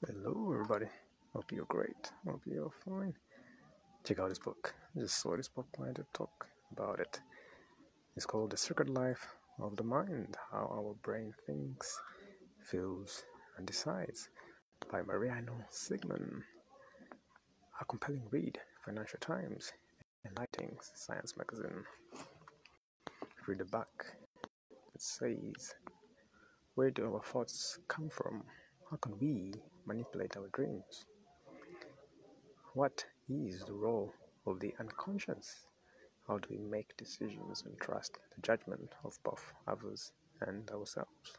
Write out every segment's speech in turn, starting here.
Hello, everybody. Hope you're great. Hope you're fine. Check out this book. I just saw this book, wanted to talk about it. It's called The Secret Life of the Mind: How Our Brain Thinks, Feels, and Decides by Mariano Sigman. A compelling read, Financial Times, Enlightening Science Magazine. Read the back. It says, where do our thoughts come from? How can we manipulate our dreams? What is the role of the unconscious? How do we make decisions and trust the judgment of both others and ourselves?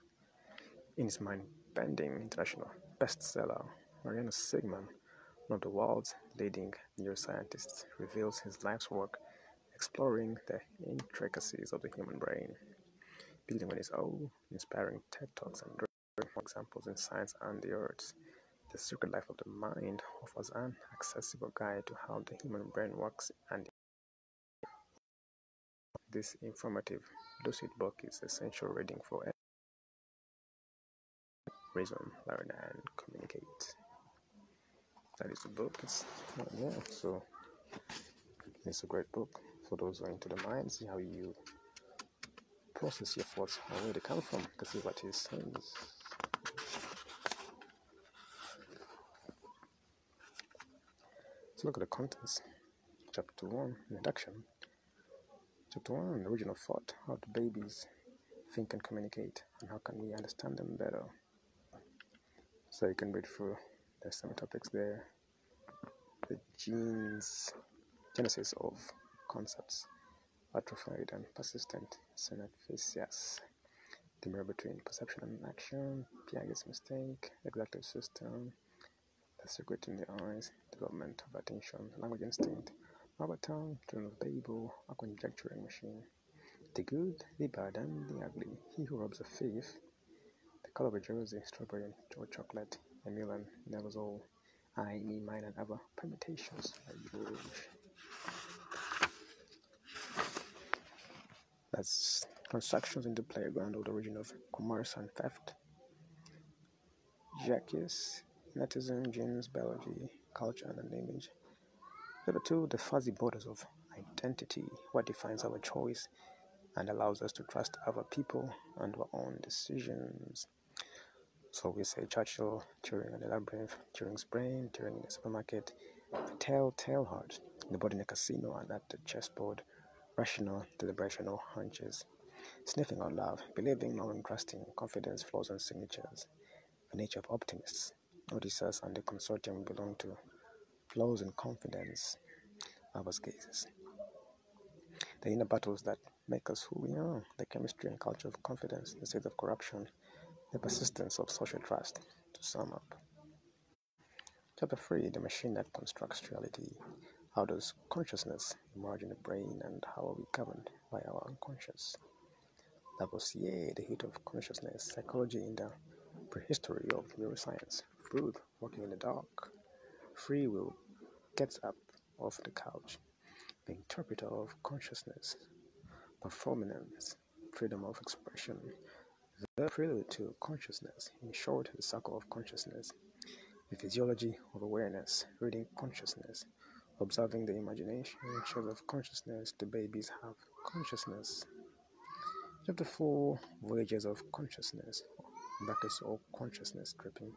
In his mind-bending international bestseller, Mariano Sigman, one of the world's leading neuroscientists, reveals his life's work exploring the intricacies of the human brain, building on his own inspiring TED Talks and drawing examples in science and the arts. The Secret Life of the Mind offers an accessible guide to how the human brain works, and this informative, lucid book is essential reading for everyone. Reason, learn, and communicate. That is the book. So it's a great book for those who are into the mind. See how you process your thoughts, where they come from, to see what it says. Let's look at the contents. Chapter 1, Introduction. Chapter 1, Original Thought: How do babies think and communicate, and how can we understand them better? So you can read through. There's some topics there. The genesis of concepts, atrophied and persistent synesthesia, the mirror between perception and action, Piaget's mistake, executive system, the secret in the eyes, development of attention, language instinct, rubber tongue, children of Babel, a conjecturing machine, the good, the bad, and the ugly, he who robs a thief, the color of a jersey, strawberry or chocolate, a million, never all, I, me, mine, and other permutations by George. That's constructions in the playground of the origin of commerce and theft. Jacques, Netism, genes, biology, culture, and image. Number 2, the fuzzy borders of identity, what defines our choice and allows us to trust other people and our own decisions. So we say Churchill, Turing in the labyrinth, Turing's brain, Turing in the supermarket, the telltale heart, the body in the casino and at the chessboard, rational, deliberational hunches, sniffing out love, believing, knowing, trusting, confidence, flaws and signatures, the nature of optimists. Odysseus and the consortium belong to flaws and confidence, others' cases. The inner battles that make us who we are, the chemistry and culture of confidence, the state of corruption, the persistence of social trust, to sum up. Chapter 3, the machine that constructs reality. How does consciousness emerge in the brain and how are we governed by our unconscious? Lavoisier, the heat of consciousness, psychology in the prehistory of neuroscience. Freud, walking in the dark. Free will gets up off the couch. The interpreter of consciousness. Performance, freedom of expression. The prelude to consciousness, in short, the circle of consciousness. The physiology of awareness, reading consciousness. Observing the imagination, shows of consciousness, the babies have consciousness. Chapter 4, Voyages of Consciousness, brackets or consciousness tripping.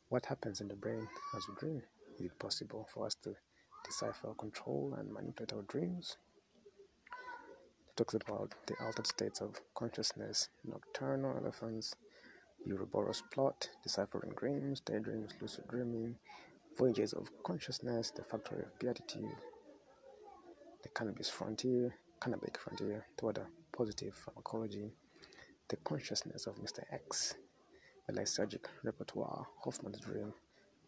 What happens in the brain as we dream? Is it possible for us to decipher, control, and manipulate our dreams? It talks about the altered states of consciousness, nocturnal elephants, Ouroboros plot, deciphering dreams, daydreams, lucid dreaming, voyages of consciousness, the factory of beatitude, the cannabic frontier toward a positive pharmacology, the consciousness of Mr. X, the lysergic repertoire, Hoffman's dream,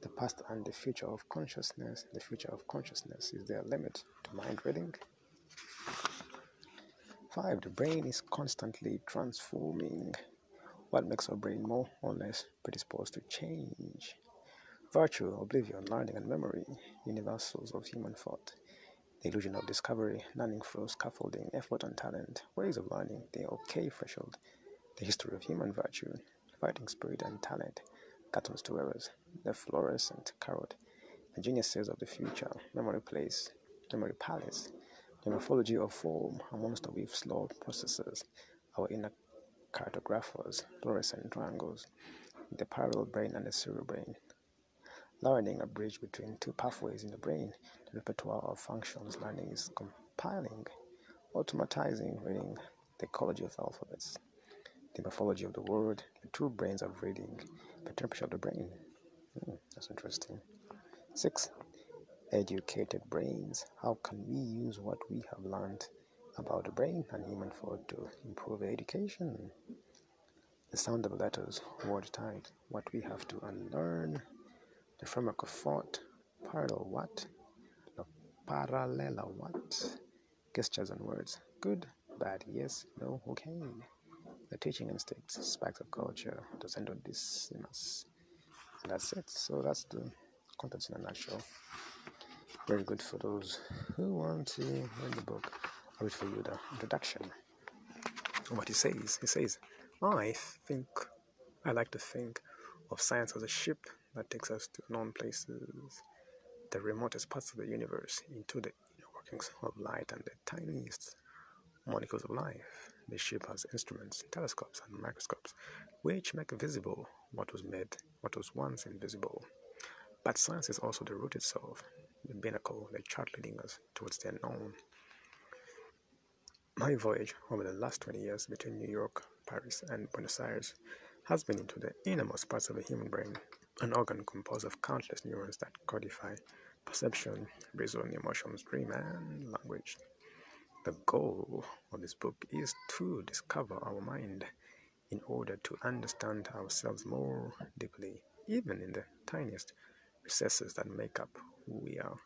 the past and the future of consciousness. The future of consciousness, is there a limit to mind reading? 5, the brain is constantly transforming. What makes our brain more or less predisposed to change? Virtue, oblivion, learning and memory, universals of human thought. The illusion of discovery, learning through scaffolding, effort and talent, ways of learning, the okay threshold, the history of human virtue, fighting spirit and talent, cartoons to errors, the fluorescent carrot, the geniuses of the future, memory palace, the morphology of form, a monster with slow processes, our inner cartographers, fluorescent triangles, the parallel brain and the serial brain, learning a bridge between two pathways in the brain, the repertoire of functions learning is compiling, automatizing reading, the ecology of alphabets, the morphology of the word, the two brains of reading, the temperature of the brain. That's interesting. 6. Educated brains. How can we use what we have learned about the brain and human thought to improve education? The sound of letters, word tied, what we have to unlearn, the framework of thought, parallel what, the parallel what, gestures and words, good, bad, yes, no, okay, the teaching instincts, spikes of culture, docendo decimus, and that's it. So that's the contents in a nutshell. Very good for those who want to read the book. I'll read for you the introduction. What he says, I like to think of science as a ship that takes us to unknown places, the remotest parts of the universe, into the inner workings of light and the tiniest molecules of life. The ship has instruments, telescopes, and microscopes, which make visible what was once invisible. But science is also the route itself, the binnacle, the chart leading us towards the unknown. My voyage over the last 20 years between New York, Paris, and Buenos Aires has been into the innermost parts of the human brain, an organ composed of countless neurons that codify perception, reason, emotions, dream, and language. The goal of this book is to discover our mind in order to understand ourselves more deeply, even in the tiniest recesses that make up who we are.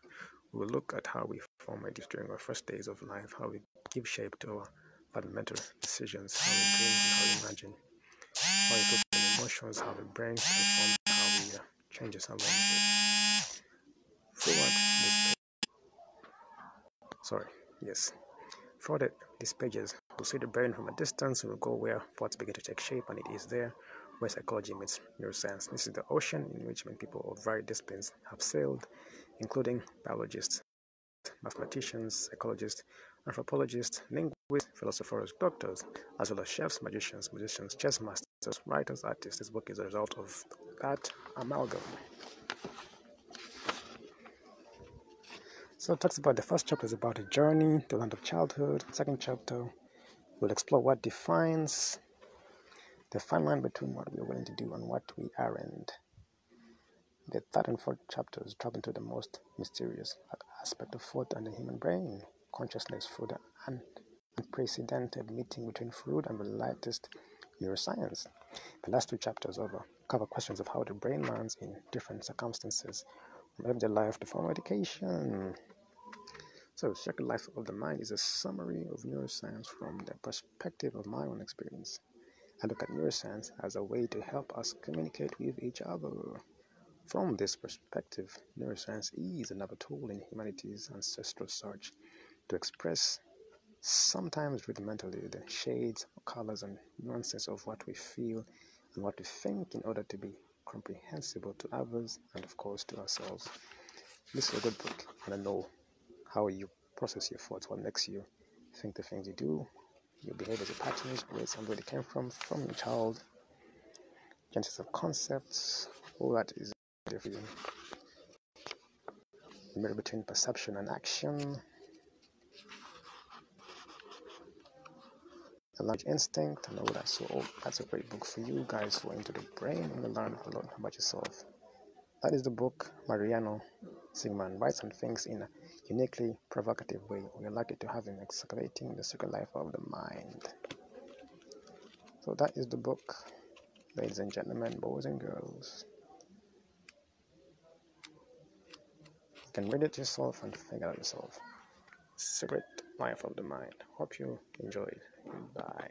We will look at how we form ideas during our first days of life, how we give shape to our fundamental decisions, how we dream and how we imagine, how we put in emotions, how the brain transforms, how we changes our language. Throughout these pages, we'll see the brain from a distance, and we'll go where thoughts begin to take shape, and it is there where psychology meets neuroscience. This is the ocean in which many people of varied disciplines have sailed, including biologists, mathematicians, psychologists, anthropologists, linguists, philosophers, doctors, as well as chefs, magicians, musicians, chess masters, writers, artists. This book is a result of that amalgam. So it talks about the first chapter is about a journey to the land of childhood. Second chapter will explore what defines the fine line between what we are willing to do and what we aren't. The third and fourth chapters drop into the most mysterious aspect of thought and the human brain, consciousness through the unprecedented meeting between Freud and the latest neuroscience. The last two chapters cover questions of how the brain learns in different circumstances, from everyday life to formal education. So, Second Life of the Mind is a summary of neuroscience from the perspective of my own experience. I look at neuroscience as a way to help us communicate with each other. From this perspective, neuroscience is another tool in humanity's ancestral search to express, sometimes rudimentarily, the shades, colors, and nuances of what we feel and what we think in order to be comprehensible to others and, of course, to ourselves. This is a good book, and I know how you process your thoughts, what makes you think the things you do, your behaviors, your patterns, where somebody came from your child, genesis of concepts, all that is different. The mirror between perception and action, the language instinct, and all that. So that's a great book for you guys who are into the brain and learn a lot about yourself. That is the book. Mariano Sigman writes and thinks in a uniquely provocative way. We are lucky to have him excavating the secret life of the mind. So that is the book, ladies and gentlemen, boys and girls. You can read it yourself and figure out yourself. Secret life of the mind. Hope you enjoyed. Bye.